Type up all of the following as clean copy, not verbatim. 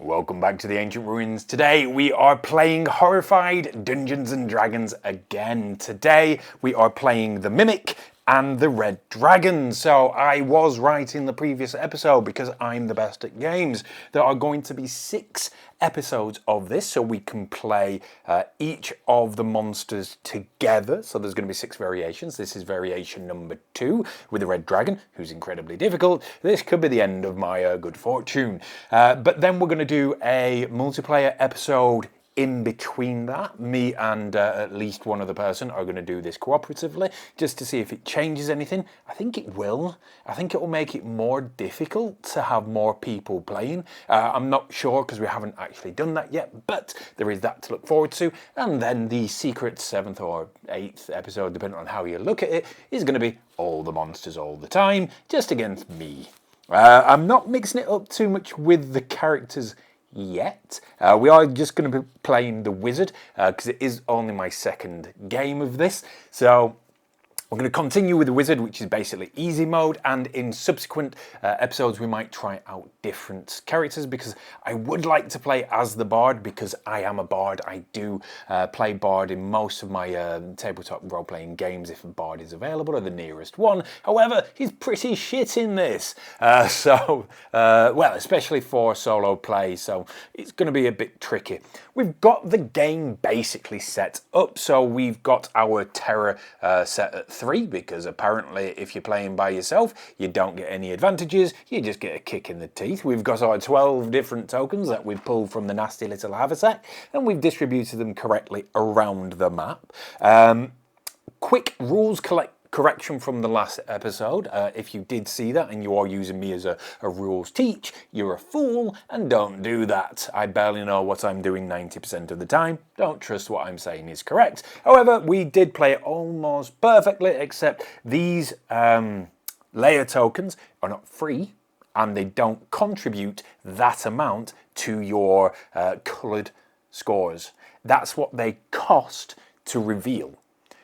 Welcome back to the Ancient Ruins. Today we are playing Horrified Dungeons and Dragons again. Today we are playing the Mimic and the Red Dragon. So I was right in the previous episode because I'm the best at games. There are going to be 6 episodes of this so we can play each of the monsters together. So there's going to be 6 variations. This is variation number 2 with the Red Dragon, who's incredibly difficult. This could be the end of my good fortune. But then we're going to do a multiplayer episode in between that. Me and at least one other person are going to do this cooperatively just to see if it changes anything. I think it will. I think it will make it more difficult to have more people playing. I'm not sure because we haven't actually done that yet, but there is that to look forward to. And then the secret 7th or 8th episode, depending on how you look at it, is going to be all the monsters all the time, just against me. I'm not mixing it up too much with the characters yet. We are just going to be playing the wizard because it is only my 2nd game of this. So we're going to continue with the wizard, which is basically easy mode, and in subsequent episodes we might try out different characters because I would like to play as the bard because I am a bard. I do play bard in most of my tabletop role-playing games if a bard is available or the nearest one. However, he's pretty shit in this. Well, especially for solo play, so it's going to be a bit tricky. We've got the game basically set up, so we've got our terror set at 3 because apparently if you're playing by yourself you don't get any advantages, you just get a kick in the teeth. We've got our 12 different tokens that we've pulled from the nasty little haversack and we've distributed them correctly around the map. Quick rules correction from the last episode. If you did see that and you are using me as a rules teach, you're a fool and don't do that. I barely know what I'm doing 90% of the time. Don't trust what I'm saying is correct. However, we did play it almost perfectly, except these layer tokens are not free and they don't contribute that amount to your coloured scores. That's what they cost to reveal.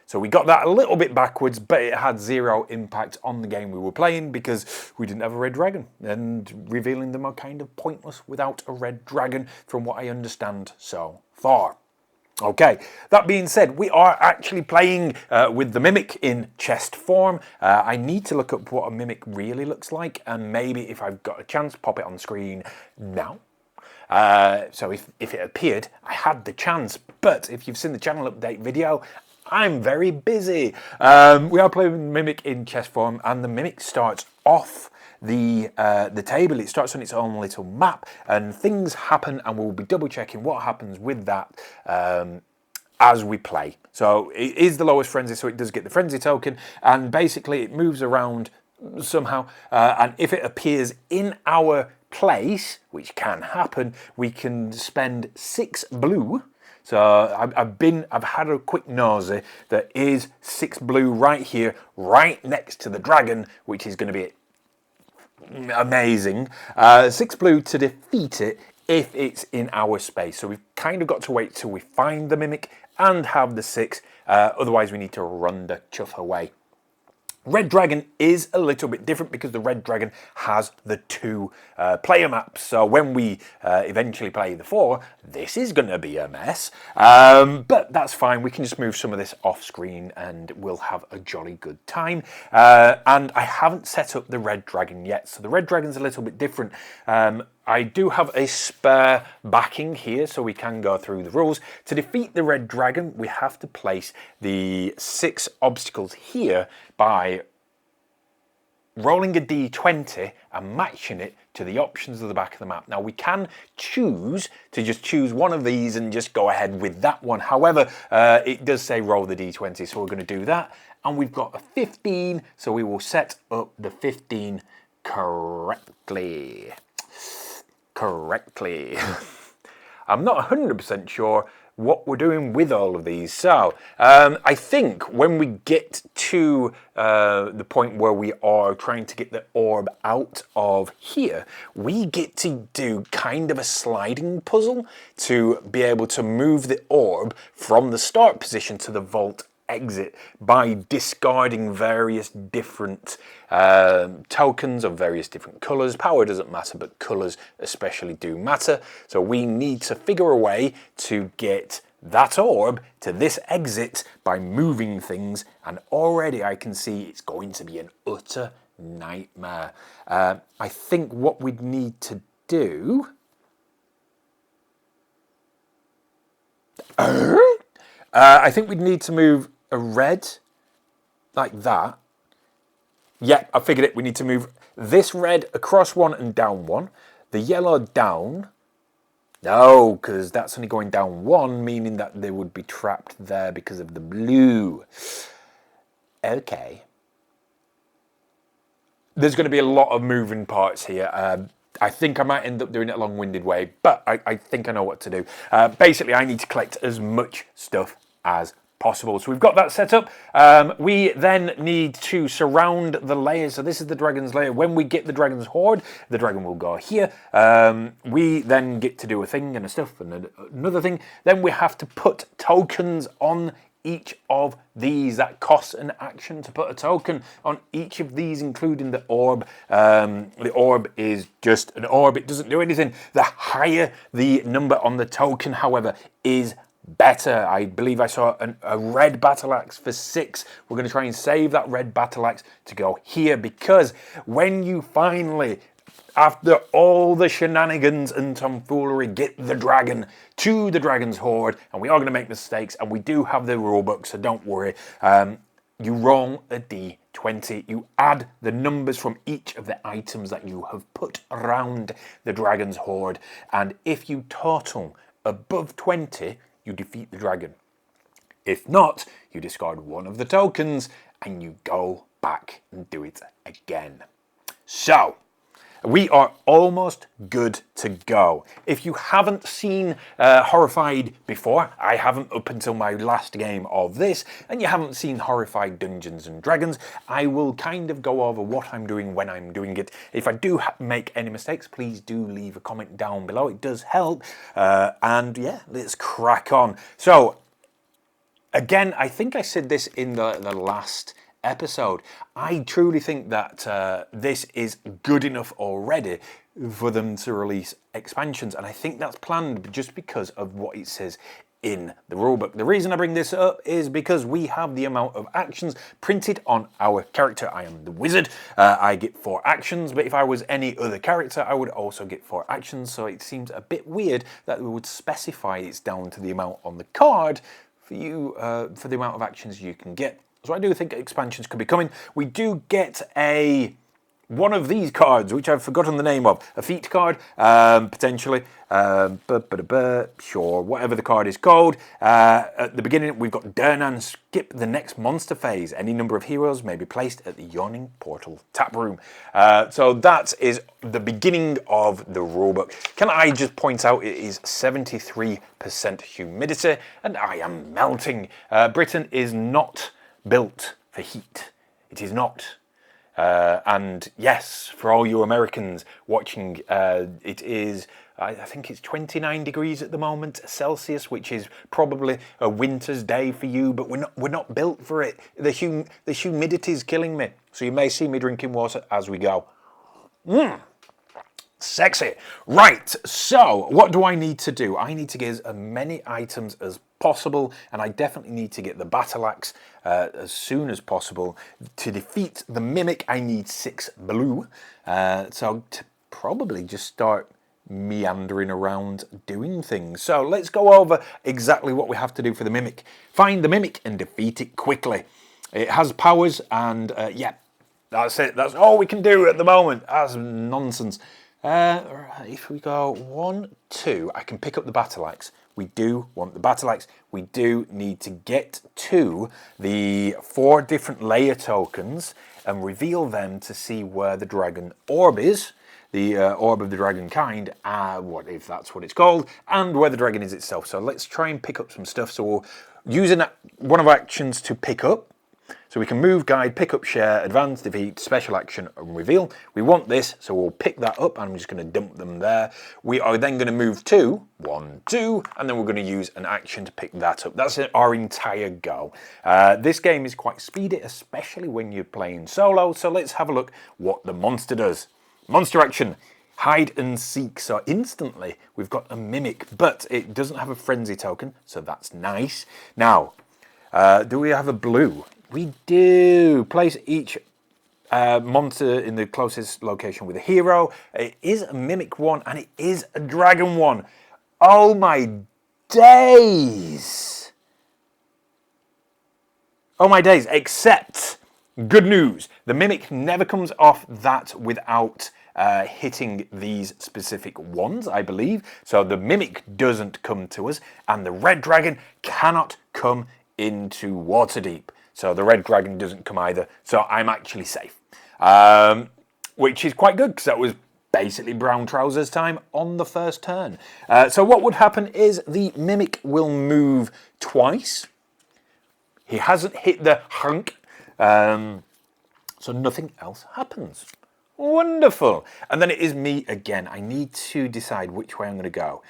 So we got that a little bit backwards, but it had 0 impact on the game we were playing because we didn't have a red dragon. And revealing them are kind of pointless without a red dragon from what I understand so far. Okay, that being said, we are actually playing with the Mimic in chest form. I need to look up what a Mimic really looks like, and maybe if I've got a chance, pop it on screen now. So if it appeared, I had the chance, but if you've seen the channel update video, I'm very busy. We are playing Mimic in chest form, and the Mimic starts off the table. It starts on its own little map, and things happen, and we'll be double checking what happens with that as we play. So it is the lowest frenzy, so it does get the frenzy token, and basically it moves around somehow, and if it appears in our place, which can happen, we can spend 6 blue. So I've had a quick nosy. There is 6 blue right here, right next to the dragon, which is going to be amazing. 6 blue to defeat it if it's in our space. So we've kind of got to wait till we find the Mimic and have the 6. Otherwise we need to run the chuff away. Red Dragon is a little bit different because the Red Dragon has the 2 player maps. So when we eventually play the 4, this is going to be a mess. But that's fine. We can just move some of this off screen and we'll have a jolly good time. And I haven't set up the Red Dragon yet. So the Red Dragon's a little bit different. I do have a spare backing here so we can go through the rules. To defeat the Red Dragon, we have to place the 6 obstacles here by rolling a d20 and matching it to the options of the back of the map. Now we can choose to just choose one of these and just go ahead with that one. However, it does say roll the d20, so we're going to do that. And we've got a 15, so we will set up the 15 correctly. I'm not 100% sure what we're doing with all of these. So I think when we get to the point where we are trying to get the orb out of here, we get to do kind of a sliding puzzle to be able to move the orb from the start position to the vault exit by discarding various different tokens of various different colours. Power doesn't matter, but colours especially do matter. So we need to figure a way to get that orb to this exit by moving things, and already I can see it's going to be an utter nightmare. I think what we'd need to do... I think we'd need to move a red like that. Yeah, I figured it. We need to move this red across one and down one. The yellow down. No, because that's only going down one, meaning that they would be trapped there because of the blue. Okay. There's going to be a lot of moving parts here. I think I might end up doing it a long-winded way, but I think I know what to do. Basically, I need to collect as much stuff as possible. So we've got that set up. We then need to surround the layers. So this is the dragon's lair. When we get the dragon's hoard, the dragon will go here. We then get to do a thing and a stuff and another thing. Then we have to put tokens on each of these. That costs an action to put a token on each of these, including the orb. The orb is just an orb. It doesn't do anything. The higher the number on the token, however, is better. I believe I saw a red battle axe for 6. We're going to try and save that red battle axe to go here, because when you finally, after all the shenanigans and tomfoolery, get the dragon to the dragon's hoard, and we are going to make mistakes, and we do have the rulebook, so don't worry. You roll a d20. You add the numbers from each of the items that you have put around the dragon's hoard, and if you total above 20, you defeat the dragon. If not, you discard one of the tokens and you go back and do it again. So, we are almost good to go. If you haven't seen Horrified before, I haven't up until my last game of this, and you haven't seen Horrified Dungeons and Dragons, I will kind of go over what I'm doing when I'm doing it. If I do make any mistakes, please do leave a comment down below. It does help. And yeah, let's crack on. So, again, I think I said this in the last episode. I truly think that this is good enough already for them to release expansions, and I think that's planned just because of what it says in the rulebook. The reason I bring this up is because we have the amount of actions printed on our character. I am the wizard. I get 4 actions, but if I was any other character, I would also get 4 actions, so it seems a bit weird that we would specify it's down to the amount on the card for you, for the amount of actions you can get. So I do think expansions could be coming. We do get one of these cards, which I've forgotten the name of. A feat card, potentially. Sure, whatever the card is called. At the beginning, we've got Durnan, skip the next monster phase. Any number of heroes may be placed at the Yawning Portal tap room. So that is the beginning of the rulebook. Can I just point out it is 73% humidity, and I am melting. Britain is not built for heat. It is not. And yes, for all you Americans watching, it is, I think it's 29 degrees at the moment Celsius, which is probably a winter's day for you, but we're not built for it. The humidity is killing me. So you may see me drinking water as we go. Sexy. Right, so what do I need to do? I need to get as many items as possible, and I definitely need to get the battle axe as soon as possible. To defeat the mimic, I need 6 blue. So to probably just start meandering around doing things. So let's go over exactly what we have to do for the mimic. Find the mimic and defeat it quickly. It has powers, and yeah, that's it. That's all we can do at the moment. That's nonsense. If we go 1, 2, I can pick up the battle axe. We do want the battle axe. We do need to get to the 4 different layer tokens and reveal them to see where the dragon orb is, the orb of the dragon kind, what if that's what it's called, and where the dragon is itself. So let's try and pick up some stuff. So we'll use one of our actions to pick up. So we can move, guide, pick up, share, advance, defeat, special action, and reveal. We want this, so we'll pick that up, and I'm just going to dump them there. We are then going to move to 1, 2, and then we're going to use an action to pick that up. That's our entire go. This game is quite speedy, especially when you're playing solo, so let's have a look what the monster does. Monster action. Hide and seek. So instantly we've got a mimic, but it doesn't have a frenzy token, so that's nice. Now, do we have a blue? We do. Place each monster in the closest location with a hero. It is a mimic one and it is a dragon one. Oh my days. Oh my days, except good news. The mimic never comes off that without hitting these specific ones, I believe. So the mimic doesn't come to us, and the red dragon cannot come into Waterdeep. So the red dragon doesn't come either. So I'm actually safe, which is quite good because that was basically brown trousers time on the first turn. So what would happen is the mimic will move twice. He hasn't hit the hunk, so nothing else happens. Wonderful. And then it is me again. I need to decide which way I'm going to go.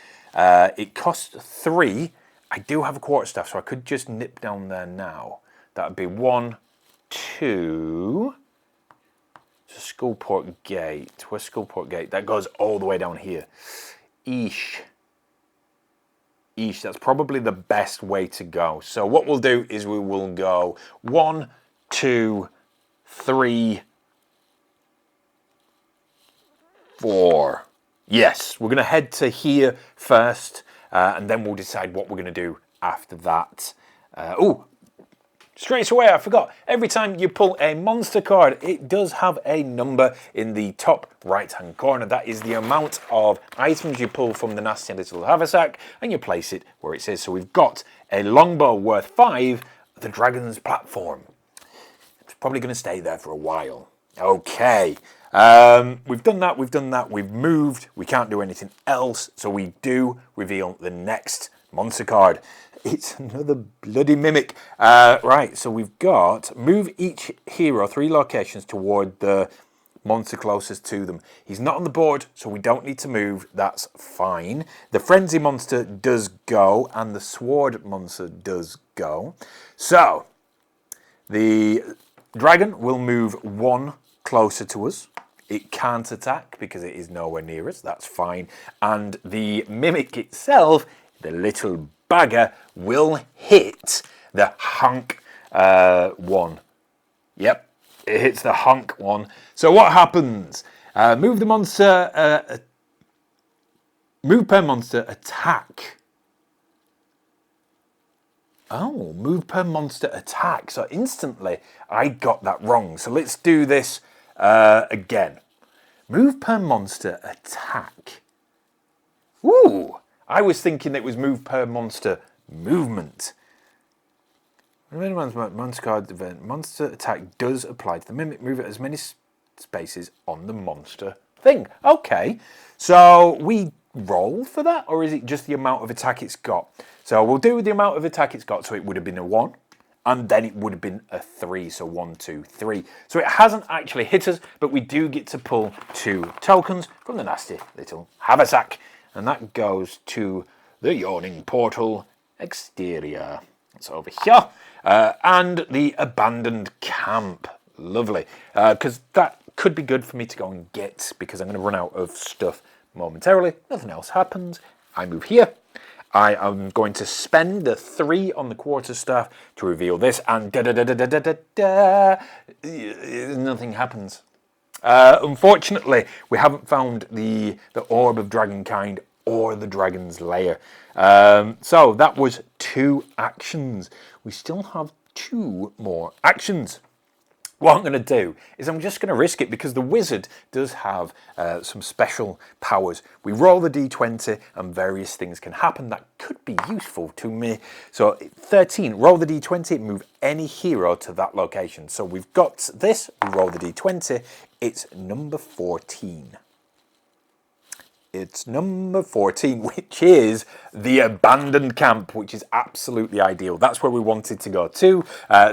It costs 3. I do have a quarterstaff, so I could just nip down there now. That would be 1, 2. It's a Skullport Gate. Where's Skullport Gate? That goes all the way down here. Eesh. Eesh, that's probably the best way to go. So what we'll do is we will go 1, 2, 3, 4. Yes, we're going to head to here first, and then we'll decide what we're going to do after that. Straight away, I forgot. Every time you pull a monster card, it does have a number in the top right-hand corner. That is the amount of items you pull from the nasty little haversack, and you place it where it says. So we've got a longbow worth 5, the dragon's platform. It's probably going to stay there for a while. Okay. We've done that, we've moved, we can't do anything else, so we do reveal the next monster card. It's another bloody mimic. Right, so we've got move each hero 3 locations toward the monster closest to them. He's not on the board, so we don't need to move, that's fine. The frenzy monster does go, and the sword monster does go. So, the dragon will move 1 closer to us. It can't attack because it is nowhere near us. That's fine. And the mimic itself, the little bagger, will hit the hunk one. Yep, it hits the hunk one. So what happens? Move the monster. Move per monster attack. Oh, move per monster attack. So instantly, I got that wrong. So let's do this again. Move per monster attack. Ooh, I was thinking it was move per monster movement. Monster card event. Monster attack does apply to the mimic. Move it as many spaces on the monster thing. Okay, so we roll for that, or is it just the amount of attack it's got? So we'll do the amount of attack it's got. So it would have been a 1. And then it would have been a 3, so 1, 2, 3. So it hasn't actually hit us, but we do get to pull 2 tokens from the nasty little haversack. And that goes to the Yawning Portal exterior. It's over here. And the Abandoned Camp. Lovely. Because that could be good for me to go and get, because I'm going to run out of stuff momentarily. Nothing else happens. I move here. I am going to spend the 3 on the quarterstaff to reveal this, and nothing happens. Unfortunately, we haven't found the Orb of Dragonkind or the Dragon's Lair. So that was 2 actions. We still have 2 more actions. What I'm going to do is I'm just going to risk it, because the wizard does have some special powers. We roll the d20 and various things can happen that could be useful to me. So 13, roll the d20, move any hero to that location. So we've got this, we roll the d20, it's number 14. It's number 14, which is the abandoned camp, which is absolutely ideal. That's where we wanted to go to.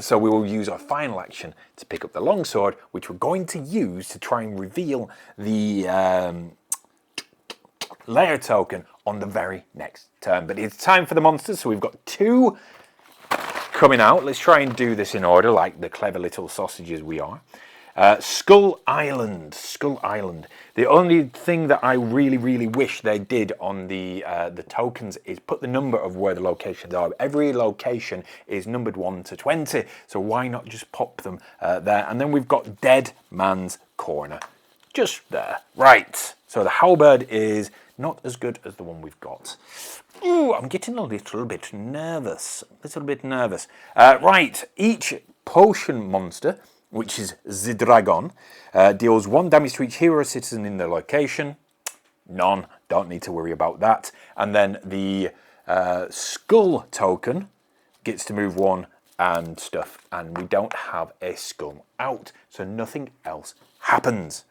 So we will use our final action to pick up the longsword, which we're going to use to try and reveal the layer token on the very next turn. But it's time for the monsters, so we've got 2 coming out. Let's try and do this in order, like the clever little sausages we are. Skull Island. Skull Island. The only thing that I really wish they did on the tokens is put the number of where the locations are. Every location is numbered 1 to 20, so why not just pop them there? And then we've got Dead Man's Corner, just there. Right, so the halberd is not as good as the one we've got. Ooh, I'm getting a little bit nervous. Right, each potion monster, which is the dragon, deals 1 damage to each hero citizen in the location. None, don't need to worry about that. And then the skull token gets to move 1 and stuff, and we don't have a skull out, so nothing else happens.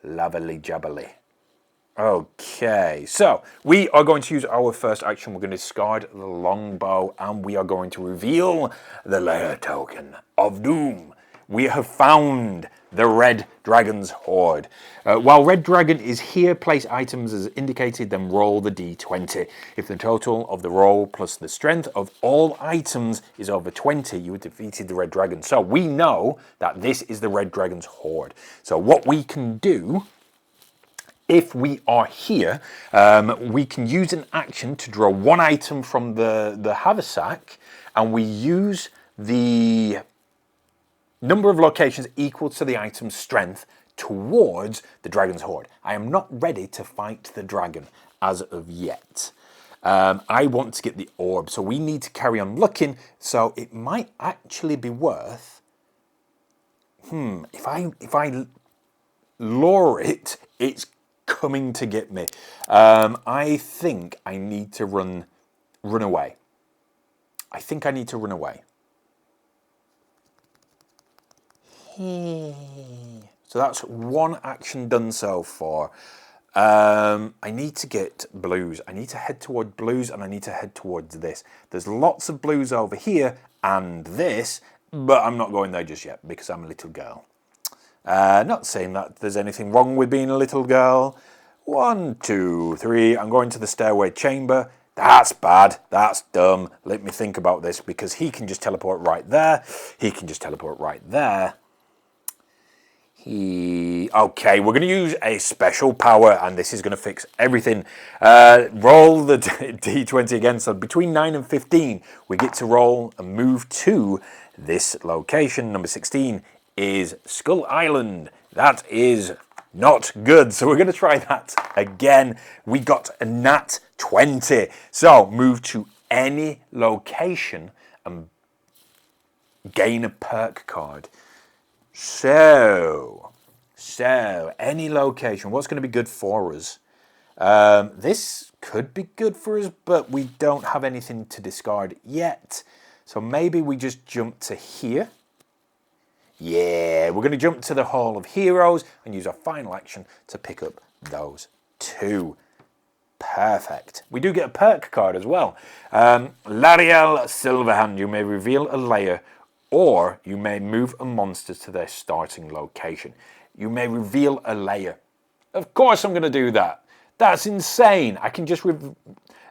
Lovely jubbly. Okay, so we are going to use our first action. We're going to discard the longbow, and we are going to reveal the layer token of doom. We have found the red dragon's hoard. While red dragon is here, place items as indicated, then roll the d20. If the total of the roll plus the strength of all items is over 20, you have defeated the red dragon. So we know that this is the red dragon's hoard. So what we can do, if we are here, we can use an action to draw 1 item from the haversack, and we use the number of locations equal to the item's strength towards the dragon's hoard. I am not ready to fight the dragon as of yet. I want to get the orb, so we need to carry on looking. So it might actually be worth, if I lure it, it's coming to get me. I think I need to run away. I think I need to run away. So that's 1 action done so far. I need to get blues. I need to head toward blues, and I need to head towards this. There's lots of blues over here and this, but I'm not going there just yet because I'm a little girl. Not saying that there's anything wrong with being a little girl. 1, 2, 3. I'm going to the stairway chamber. That's bad. That's dumb. Let me think about this, because he can just teleport right there. He can just teleport right there. Okay, we're going to use a special power, and this is going to fix everything. Roll the d20 again. So between 9 and 15, we get to roll and move to this location. Number 16 is Skull Island. That is not good. So we're going to try that again. We got a nat 20. So move to any location and gain a perk card. So any location. What's going to be good for us? This could be good for us, but we don't have anything to discard yet. So maybe we just jump to here. Yeah, we're going to jump to the Hall of Heroes and use our final action to pick up those 2. Perfect. We do get a perk card as well. Lariel Silverhand. You may reveal a layer, or you may move a monster to their starting location. You may reveal a layer. Of course I'm going to do that. That's insane. I can just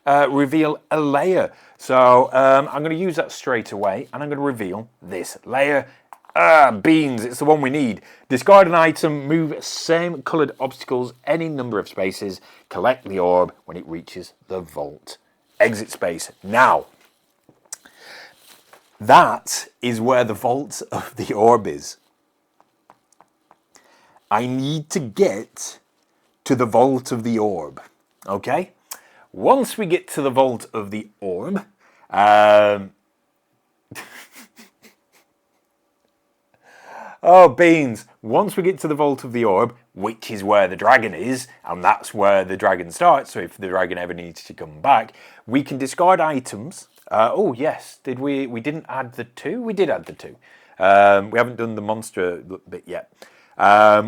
reveal a layer. So I'm going to use that straight away, and I'm going to reveal this layer. Beans, it's the one we need. Discard an item, move same coloured obstacles any number of spaces, collect the orb when it reaches the vault. Exit space. Now, that is where the vault of the orb is. I need to get to the vault of the orb. Okay? Once we get to the vault of the orb, oh, beans. Once we get to the vault of the orb, which is where the dragon is, and that's where the dragon starts, so if the dragon ever needs to come back, we can discard items. Oh, yes. Did we? We didn't add the 2? We did add the 2. We haven't done the monster bit yet.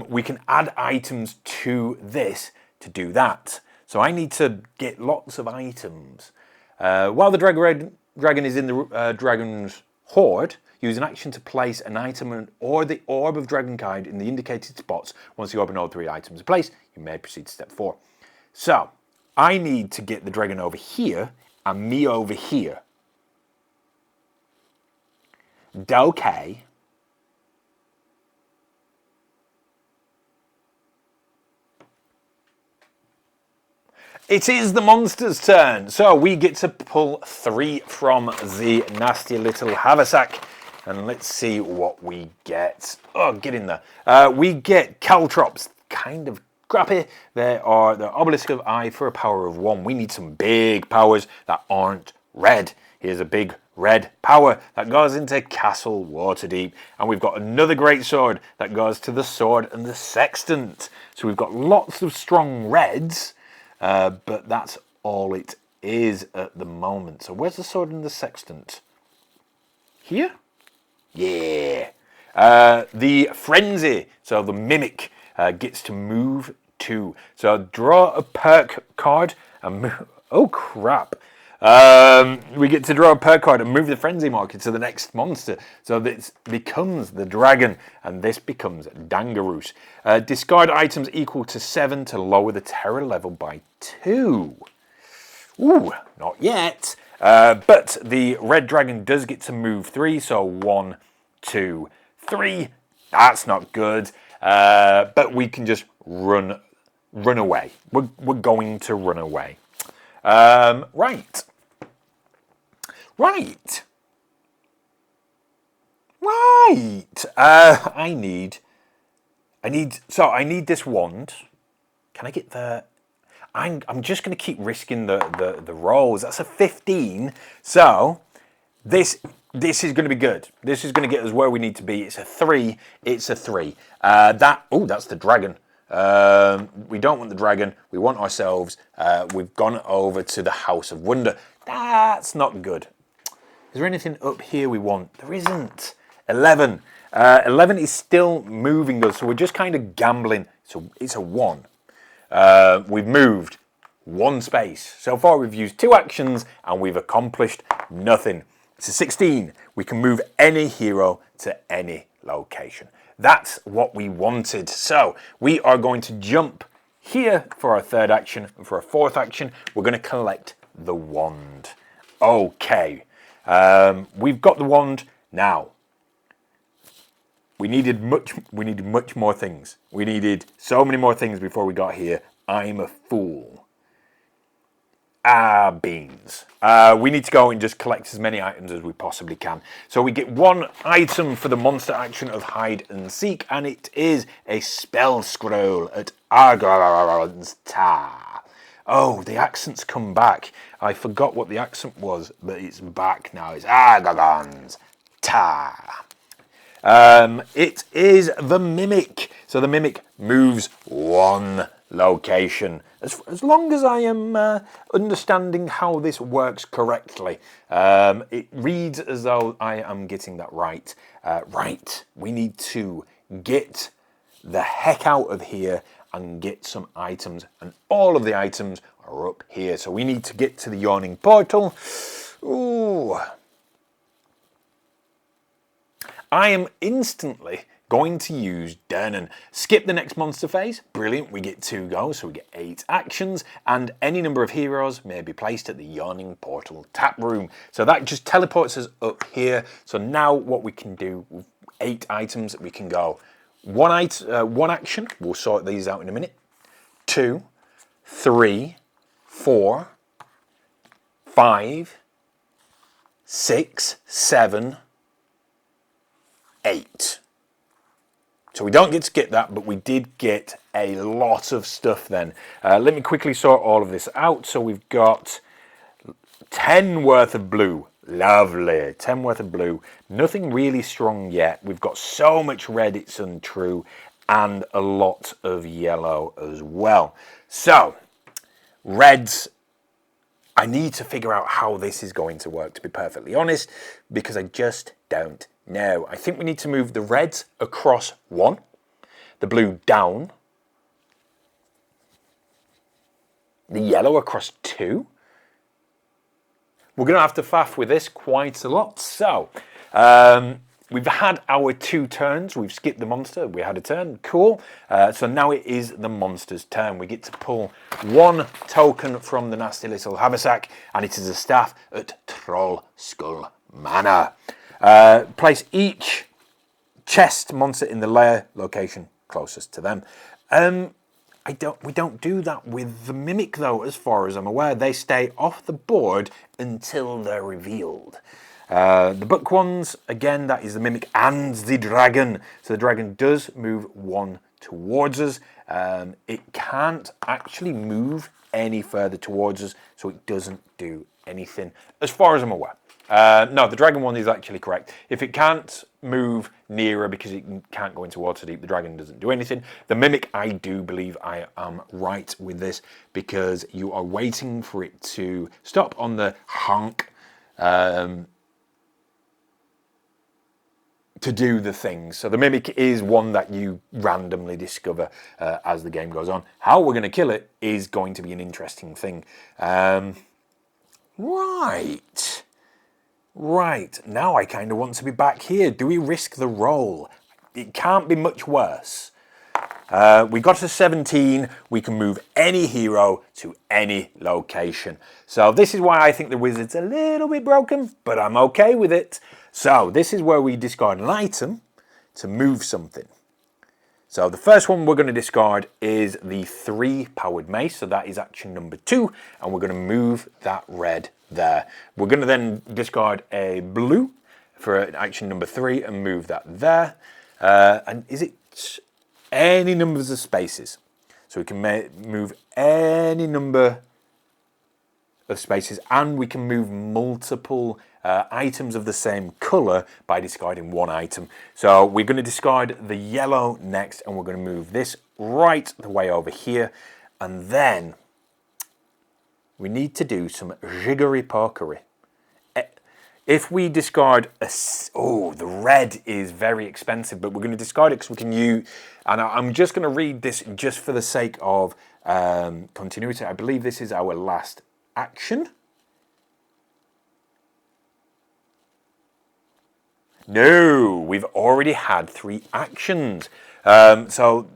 We can add items to this to do that. So I need to get lots of items. While the dragon is in the dragon's hoard, use an action to place an item or the orb of dragonkind in the indicated spots. Once the orb and all 3 items are placed, you may proceed to step 4. So I need to get the dragon over here and me over here. Okay. It is the monster's turn, so we get to pull 3 from the nasty little haversack, and let's see what we get. Oh, get in there. We get caltrops, kind of crappy. They are the obelisk of eye for a power of 1. We need some big powers that aren't red. Here's a big red power that goes into Castle Waterdeep, and we've got another great sword that goes to the sword and the sextant. So we've got lots of strong reds. But that's all it is at the moment. So where's the sword and the sextant? Here? Yeah. The frenzy, so the mimic, gets to move 2. So draw a perk card and move. Oh crap. We get to draw a perk card and move the frenzy marker to the next monster. So this becomes the dragon, and this becomes Dangaroos. Discard items equal to 7 to lower the terror level by 2. Ooh, not yet. But the red dragon does get to move 3, so 1, 2, 3. That's not good. But we can just run away. We're going to run away. Right. I need this wand. Can I get the? I'm just going to keep risking the rolls. That's a 15. So this is going to be good. This is going to get us where we need to be. It's a 3. It's a 3. That's the dragon. We don't want the dragon. We want ourselves. We've gone over to the House of Wonder. That's not good. Is there anything up here we want? There isn't. 11. 11 is still moving us, so we're just kind of gambling. So it's a 1. We've moved 1 space. So far we've used 2 actions and we've accomplished nothing. It's a 16. We can move any hero to any location. That's what we wanted. So we are going to jump here for our 3rd action. And for our 4th action, we're going to collect the wand. Okay. We've got the wand now. We needed much more things. We needed so many more things before we got here. I'm a fool. Beans. We need to go and just collect as many items as we possibly can. So we get 1 item for the monster action of hide and seek, and it is a spell scroll at Argon's Ta. Oh, the accent's come back. I forgot what the accent was, but it's back now. It's Argon's Ta. It is the mimic. So the mimic moves 1 location. As long as I am understanding how this works correctly, it reads as though I am getting that right. Right, we need to get the heck out of here and get some items, and all of the items are up here. So we need to get to the yawning portal. Ooh. I am instantly going to use Dernan. Skip the next monster phase. Brilliant. We get 2 goes, so we get 8 actions, and any number of heroes may be placed at the Yawning Portal tap room. So that just teleports us up here. So now what we can do with 8 items, we can go 1 action. We'll sort these out in a minute. 2, 3, 4, 5, 6, 7, 8. So we don't get to get that, but we did get a lot of stuff then. Let me quickly sort all of this out. So we've got 10 worth of blue. Lovely. 10 worth of blue. Nothing really strong yet. We've got so much red, it's untrue, and a lot of yellow as well. So, reds, I need to figure out how this is going to work, to be perfectly honest, because I just don't know. I think we need to move the reds across 1, the blue down, The yellow across 2. We're going to have to faff with this quite a lot. So, we've had our 2 turns. We've skipped the monster. We had a turn. Cool. So now it is the monster's turn. We get to pull 1 token from the nasty little haversack, and it is a staff at Troll Skull Manor. Place each chest monster in the layer location closest to them. We don't do that with the Mimic though, as far as I'm aware. They stay off the board until they're revealed. The book ones, again, that is the Mimic and the Dragon. So the Dragon does move 1 towards us. It can't actually move any further towards us, so it doesn't do anything, as far as I'm aware. No, the Dragon one is actually correct. If it can't move nearer because it can't go into Waterdeep, the Dragon doesn't do anything. The Mimic, I do believe I am right with this, because you are waiting for it to stop on the honk to do the things. So the Mimic is one that you randomly discover as the game goes on. How we're going to kill it is going to be an interesting thing. Right, now I kind of want to be back here. Do we risk the roll? It can't be much worse. We got to 17. We can move any hero to any location. So this is why I think the wizard's a little bit broken, but I'm okay with it. So this is where we discard an item to move something. So the first one we're going to discard is the 3 powered mace. So that is action number 2, and we're going to move that red there. We're going to then discard a blue for action number 3 and move that there. And is it any numbers of spaces? So we can move any number of spaces, and we can move multiple items of the same colour by discarding 1 item. So we're going to discard the yellow next, and we're going to move this right the way over here, and then we need to do some jiggery-pokery. If we discard the red is very expensive, but we're going to discard it because we can use, and I'm just going to read this just for the sake of continuity. I believe this is our last action. No, we've already had 3 actions. So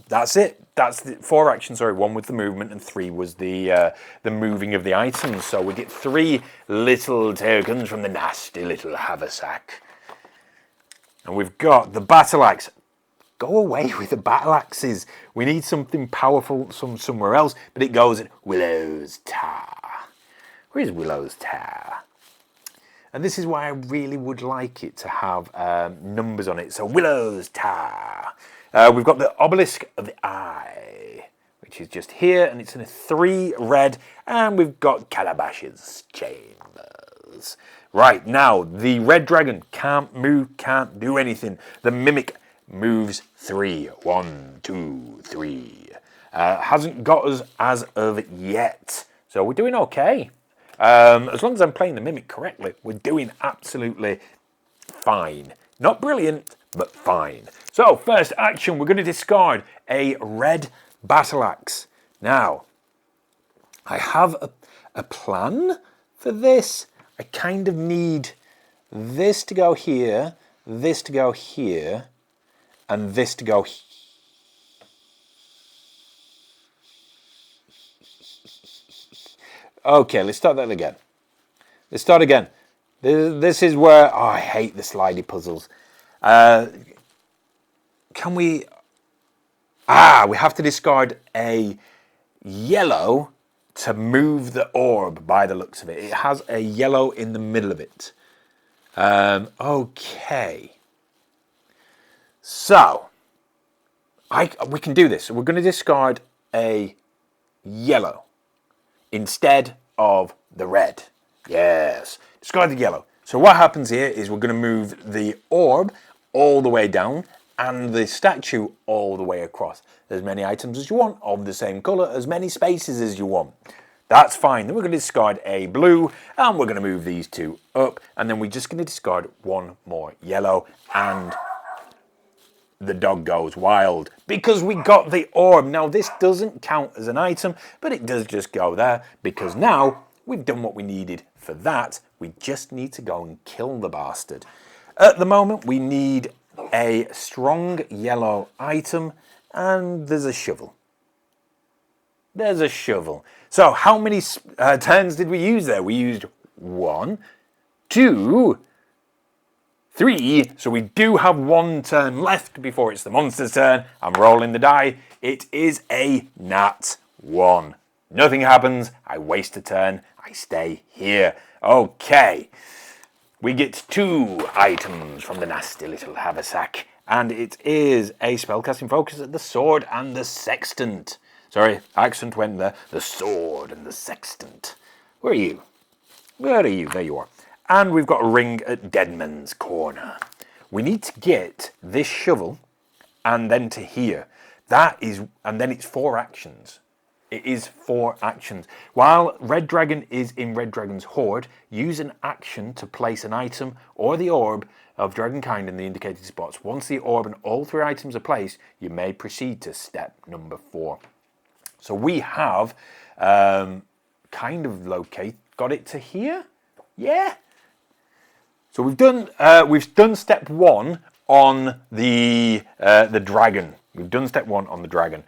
that's it. That's the 4 actions, sorry. 1 with the movement and 3 was the moving of the items. So we get 3 little tokens from the nasty little haversack. And we've got the battle axe. Go away with the battle axes. We need something powerful somewhere else. But it goes at Willow's Tower. Where is Willow's Tower? And this is why I really would like it to have numbers on it. So Willow's Tower. We've got the Obelisk of the Eye, which is just here, and it's in a 3 red, and we've got Calabash's Chambers. Right, now, the red dragon can't move, can't do anything. The Mimic moves 3. 1, 2, 3. Hasn't got us as of yet, so we're doing okay. As long as I'm playing the Mimic correctly, we're doing absolutely fine. Not brilliant, but fine. So, first action, we're going to discard a red battle axe. Now, I have a plan for this. I kind of need this to go here, this to go here, and this to go here. Okay, let's start that again. Let's start again. This is where... Oh, I hate the slidey puzzles. Can we... we have to discard a yellow to move the orb by the looks of it. It has a yellow in the middle of it. Okay. So, we can do this. We're going to discard a yellow instead of the red. Yes. Discard the yellow. So what happens here is we're going to move the orb all the way down and the statue all the way across. As many items as you want of the same colour, as many spaces as you want. That's fine. Then we're going to discard a blue, and we're going to move these 2 up, and then we're just going to discard 1 more yellow, and the dog goes wild because we got the orb. Now this doesn't count as an item, but it does just go there because now we've done what we needed for that. We just need to go and kill the bastard. At the moment we need a strong yellow item and there's a shovel. There's a shovel. So how many turns did we use there? We used 1, 2, 3. So we do have 1 turn left before it's the monster's turn. I'm rolling the die. It is a nat 1. Nothing happens. I waste a turn. I stay here. Okay. We get 2 items from the nasty little haversack. And it is a spellcasting focus at the sword and the sextant. Sorry, accent went there. The sword and the sextant. Where are you? Where are you? There you are. And we've got a ring at Deadman's Corner. We need to get this shovel and then to here. And then it's 4 actions. It is 4 actions. While Red Dragon is in Red Dragon's Hoard, use an action to place an item or the orb of Dragonkind in the indicated spots. Once the orb and all 3 items are placed, you may proceed to step number 4. So we have kind of got it to here. Yeah. So we've done step 1 on the dragon. We've done step 1 on the dragon.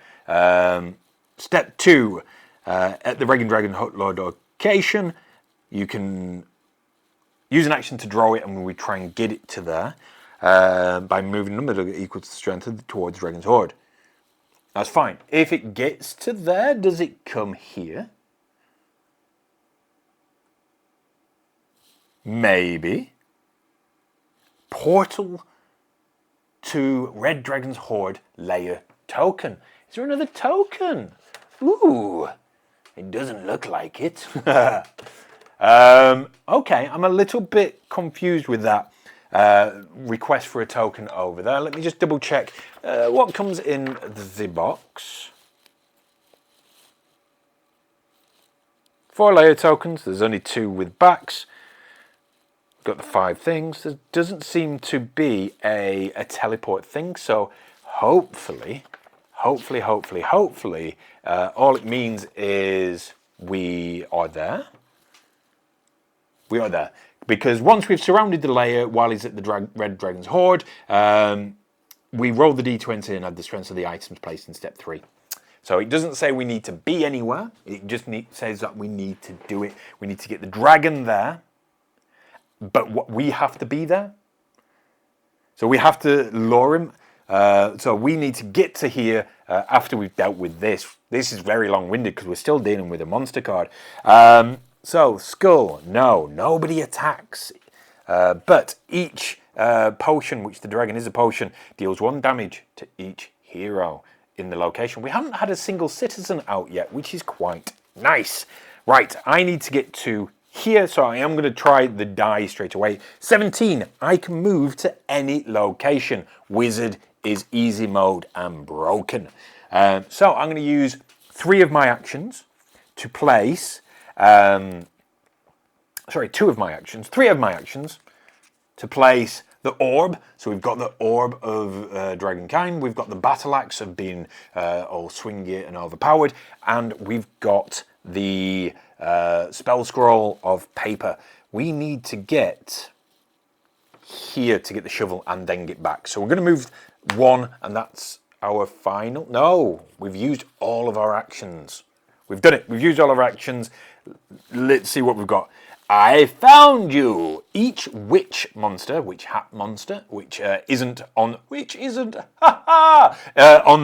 Step 2 at the Regan Dragon Lord location, you can use an action to draw it, and we try and get it to there by moving a number equal to the strength towards Dragon's Hoard. That's fine. If it gets to there, does it come here? Maybe. Portal to Red Dragon's Hoard layer token. Is there another token? Ooh, it doesn't look like it. Okay, I'm a little bit confused with that request for a token over there. Let me just double check what comes in the box. 4 layer tokens. There's only 2 with backs. Got the 5 things. There doesn't seem to be a teleport thing, so hopefully, all it means is we are there. We are there. Because once we've surrounded the layer while he's at the Red Dragon's Hoard, we roll the d20 and add the strength of the items placed in step 3. So it doesn't say we need to be anywhere. It just says that we need to do it. We need to get the dragon there. But we have to be there. So we have to lure him. So we need to get to here after we've dealt with this. This is very long-winded because we're still dealing with a monster card. So skull, no, nobody attacks. But each potion, which the dragon is a potion, deals 1 damage to each hero in the location. We haven't had a single citizen out yet, which is quite nice. Right, I need to get to here, so I am going to try the die straight away. 17, I can move to any location. Wizard is easy mode and broken. So I'm going to use 3 of my actions to place, 2 of my actions, 3 of my actions to place the orb. So we've got the orb of Dragonkind, we've got the battle axe of being all swingy and overpowered, and we've got the spell scroll of paper. We need to get here to get the shovel and then get back. So we're going to move 1, and that's our final. No, we've used all of our actions. We've done it. We've used all of our actions. Let's see what we've got. I found you. Each witch monster, witch hat monster, which isn't on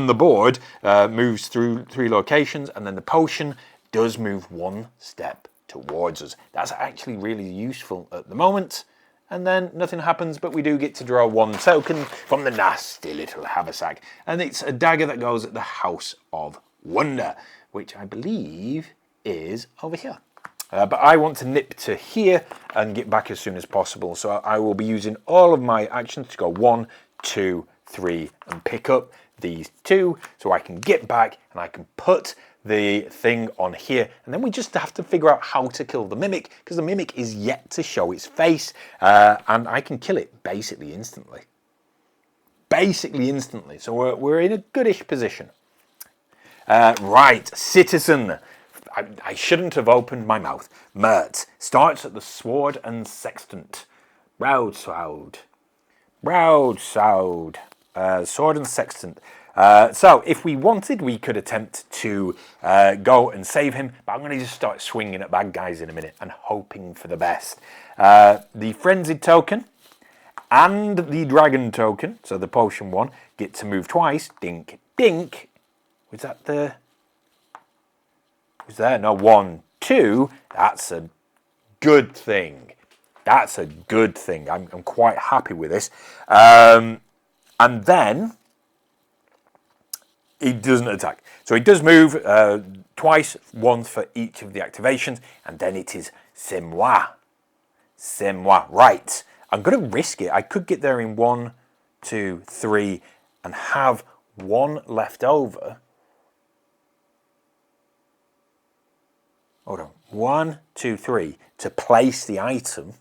the board, moves through 3 locations, and then the potion does move 1 step towards us. That's actually really useful at the moment. And then nothing happens, but we do get to draw 1 token from the nasty little haversack. And it's a dagger that goes at the House of Wonder, which I believe is over here. But I want to nip to here and get back as soon as possible. So I will be using all of my actions to go 1, 2, 3 and pick up these 2 so I can get back and I can put the thing on here, and then we just have to figure out how to kill the mimic, because the mimic is yet to show its face, and I can kill it basically instantly. basically instantly. So we're in a goodish position. Right, citizen. I shouldn't have opened my mouth. Mert starts at the sword and sextant. Broadsword. Sword and sextant. So if we wanted, we could attempt to go and save him, but I'm going to just start swinging at bad guys in a minute and hoping for the best. The frenzied token and the dragon token, so the potion one, get to move twice. Dink, dink. Was that the... Was there? No, 1, 2. That's a good thing. That's a good thing. I'm quite happy with this. And then he doesn't attack. So he does move twice, once for each of the activations, and then it is c'est moi. C'est moi. Right. I'm going to risk it. I could get there in 1, 2, 3 and have 1 left over. Hold on. 1, 2, 3 to place the item.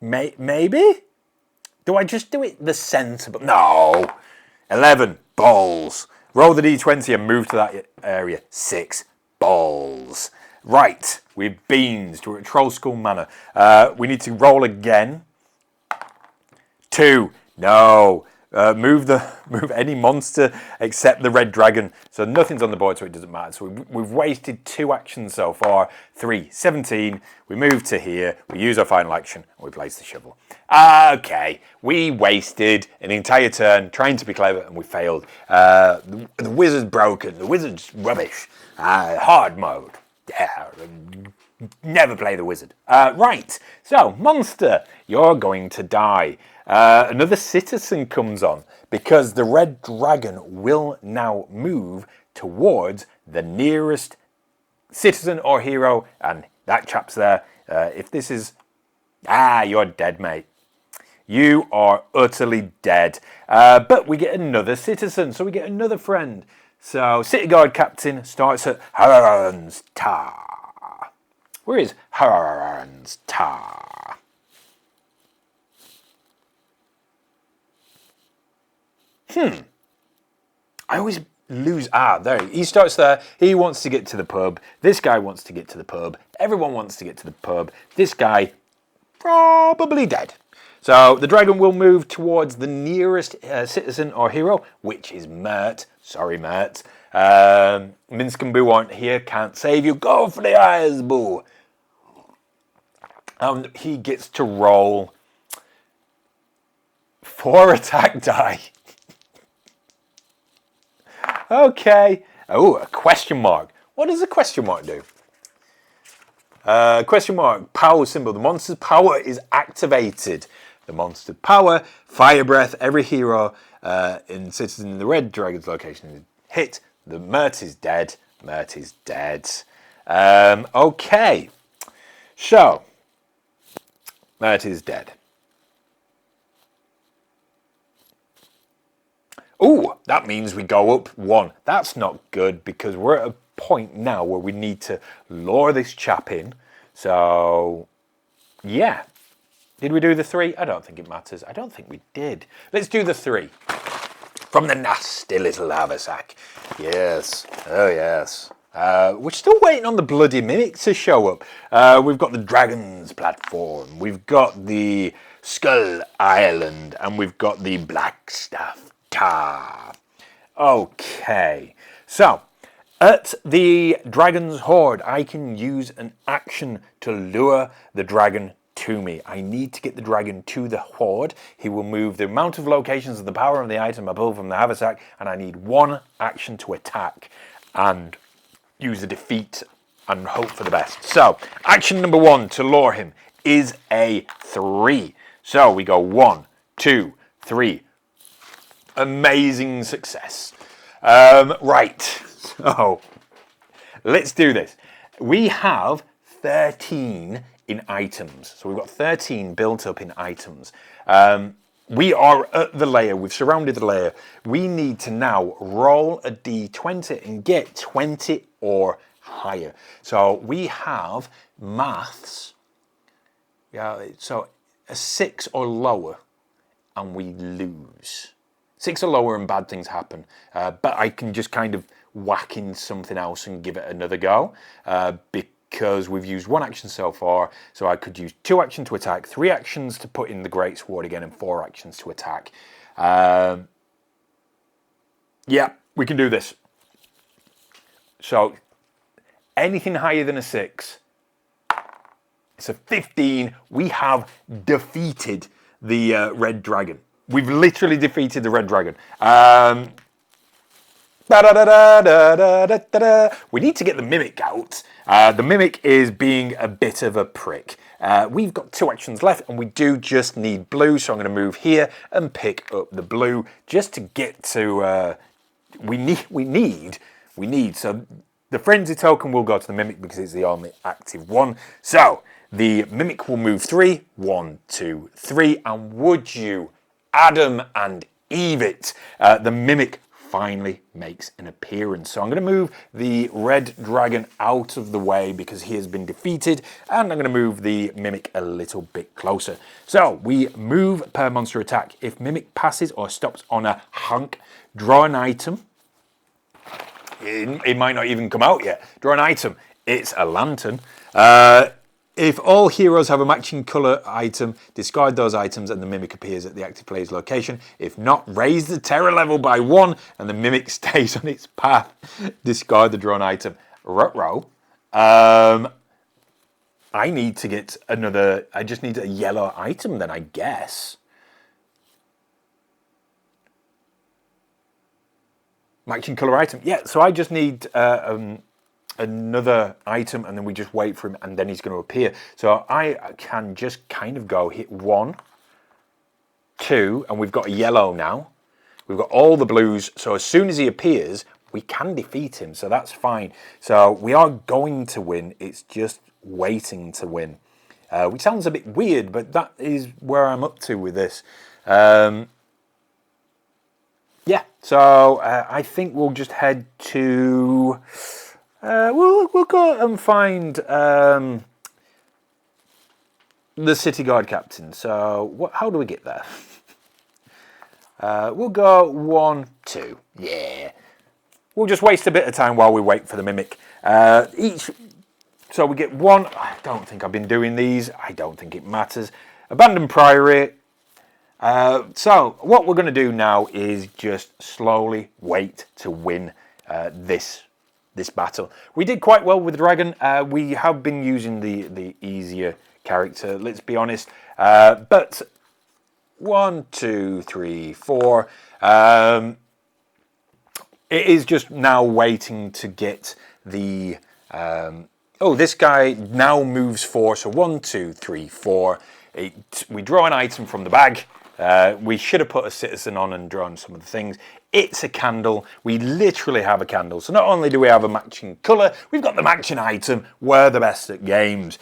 Maybe? Do I just do it the sensible? No. 11 balls. Roll the d20 and move to that area. 6 balls. Right. We're beans. We're at Troll School Manor. We need to roll again. 2. No. Move any monster except the red dragon. So nothing's on the board, so it doesn't matter. So we've wasted 2 actions so far. 3, 17. We move to here. We use our final action, and we place the shovel. Okay, we wasted an entire turn trying to be clever, and we failed. The wizard's broken. The wizard's rubbish. Hard mode. Yeah. Never play the wizard. Right. So monster, you're going to die. Another citizen comes on because the red dragon will now move towards the nearest citizen or hero, and that chap's there. If this is... you're dead, mate. You are utterly dead. But we get another citizen, so we get another friend. So City Guard Captain starts at Harran's Tar. Where is Harran's Tar? I always lose... there. He starts there. He wants to get to the pub. This guy wants to get to the pub. Everyone wants to get to the pub. This guy, probably dead. So the dragon will move towards the nearest citizen or hero, which is Mert. Sorry, Mert. Minsk and Boo aren't here. Can't save you. Go for the eyes, Boo. He gets to roll 4 attack die. Okay. Oh, a question mark. What does a question mark do? Question mark, power symbol. The monster's power is activated. The monster's power, fire breath. Every hero in Citizen in the Red Dragon's location is hit. The Mert is dead. Mert is dead. Okay. So, Mert is dead. Oh, that means we go up 1. That's not good because we're at a point now where we need to lure this chap in. So, yeah. Did we do the 3? I don't think it matters. I don't think we did. Let's do the 3. From the nasty little haversack. Yes. Oh, yes. We're still waiting on the bloody mimic to show up. We've got the Dragon's Platform. We've got the Skull Island. And we've got the Black Stuff. Okay, so at the dragon's hoard, I can use an action to lure the dragon to me. I need to get the dragon to the hoard. He will move the amount of locations of the power of the item I pull from the haversack, and I need 1 action to attack and use a defeat and hope for the best. So, action number 1 to lure him is a 3. So we go 1, 2, 3. Amazing success. Right, so let's do this. We have 13 in items. So we've got 13 built up in items. We are at the layer. We've surrounded the layer. We need to now roll a d20 and get 20 or higher. So we have maths. Yeah, so a 6 or lower and we lose. 6 or lower and bad things happen. But I can just kind of whack in something else and give it another go. Because we've used 1 action so far. So I could use 2 actions to attack, 3 actions to put in the greatsword again, and 4 actions to attack. Yeah, we can do this. So anything higher than a 6, it's a 15. We have defeated the red dragon. We've literally defeated the red dragon. We need to get the mimic out. The mimic is being a bit of a prick. We've got 2 actions left and we do just need blue. So I'm going to move here and pick up the blue just to get to... We need. So the frenzy token will go to the mimic because it's the only active one. So the mimic will move 3. 1, 2, 3. And would you, Adam and Eve it, the mimic finally makes an appearance. So I'm going to move the red dragon out of the way because he has been defeated, and I'm going to move the mimic a little bit closer. So we move per monster attack. If mimic passes or stops on a hunk, draw an item. It might not even come out yet. Draw an item. It's a lantern. If all heroes have a matching colour item, discard those items and the mimic appears at the active player's location. If not, raise the terror level by 1 and the mimic stays on its path. Discard the drawn item. Ruh-roh. I need to get another... I just need a yellow item then, I guess. Matching colour item. Yeah, so I just need... another item, and then we just wait for him, and then he's going to appear. So I can just kind of go hit 1, 2, and we've got a yellow now. We've got all the blues, so as soon as he appears, we can defeat him, so that's fine. So we are going to win, it's just waiting to win. Which sounds a bit weird, but that is where I'm up to with this. Yeah, so I think we'll just head to... We'll go and find the city guard captain. So how do we get there? We'll go 1, 2. Yeah. We'll just waste a bit of time while we wait for the mimic. So we get 1. I don't think I've been doing these. I don't think it matters. Abandon Priory. So what we're going to do now is just slowly wait to win this battle. We did quite well with the dragon. We have been using the easier character, let's be honest. But 1, 2, 3, 4. It is just now waiting to get the... this guy now moves 4. So 1, 2, 3, 4. We draw an item from the bag. We should have put a citizen on and drawn some of the things. It's a candle. We literally have a candle. So not only do we have a matching colour, we've got the matching item. We're the best at games.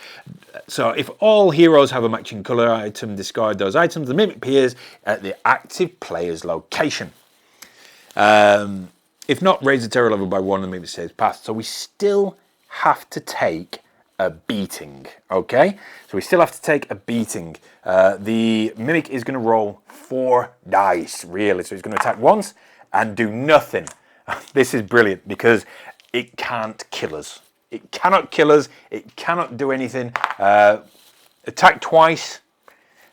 So if all heroes have a matching colour item, discard those items. The mimic appears at the active player's location. If not, raise the terror level by 1 and the mimic stays past. So we still have to take a beating, okay? So we still have to take a beating. The mimic is going to roll 4 dice, really. So he's going to attack once and do nothing. This is brilliant because it can't kill us. It cannot kill us. It cannot do anything. Attack twice.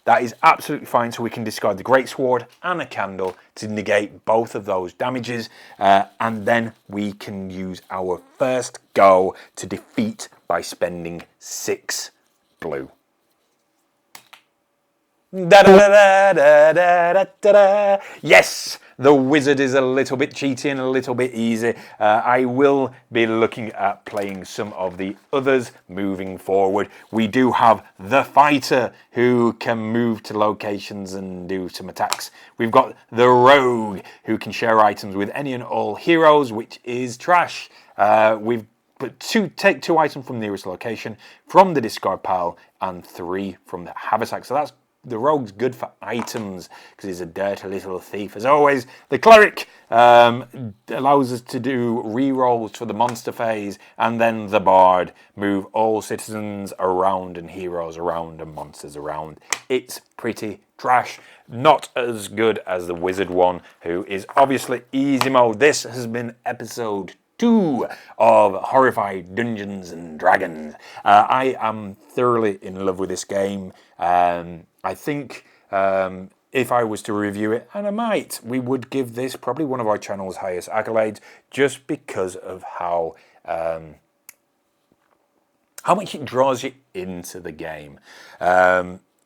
That is absolutely fine. So we can discard the greatsword and a candle to negate both of those damages. And then we can use our first go to defeat by spending 6 blue. Yes, the wizard is a little bit cheaty and a little bit easy. I will be looking at playing some of the others moving forward. We do have the fighter who can move to locations and do some attacks. We've got the rogue who can share items with any and all heroes, which is trash. We've take 2 items from the nearest location, from the discard pile, and 3 from the haversack. So that's the rogue's good for items because he's a dirty little thief. As always, the cleric allows us to do re-rolls for the monster phase, and then the bard move all citizens around and heroes around and monsters around. It's pretty trash. Not as good as the wizard one, who is obviously easy mode. This has been episode 2 of Horrified Dungeons and Dragons. I am thoroughly in love with this game. I think if I was to review it, and I might, we would give this probably one of our channel's highest accolades, just because of how much it draws you into the game.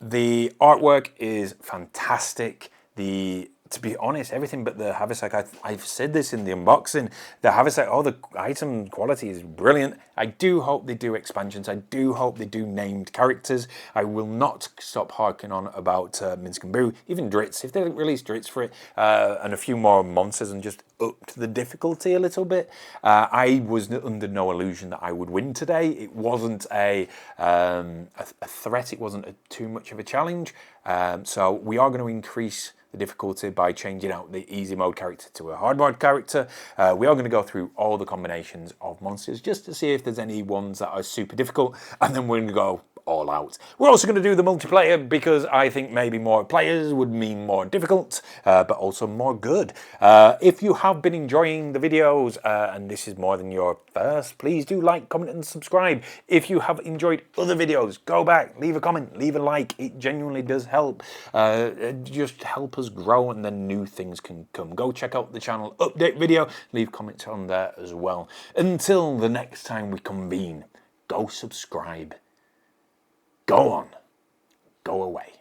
The artwork is fantastic. To be honest, everything but the haversack, I've said this in the unboxing, the haversack, the item quality is brilliant. I do hope they do expansions. I do hope they do named characters. I will not stop harking on about Minsk and Boo, even Dritz, if they release Dritz for it, and a few more monsters and just upped the difficulty a little bit. I was under no illusion that I would win today. It wasn't a threat. It wasn't too much of a challenge. So we are going to increase the difficulty by changing out the easy mode character to a hard mode character. We are going to go through all the combinations of monsters just to see if there's any ones that are super difficult, and then we're going to go all out. We're also going to do the multiplayer because I think maybe more players would mean more difficult, but also more good. If you have been enjoying the videos and this is more than your first, please do like, comment and subscribe. If you have enjoyed other videos, go back, leave a comment, leave a like. It genuinely does help. Just help us grow, and then new things can come. Go check out the channel update video, leave comments on there as well. Until the next time we convene, go subscribe. Go on. Go away.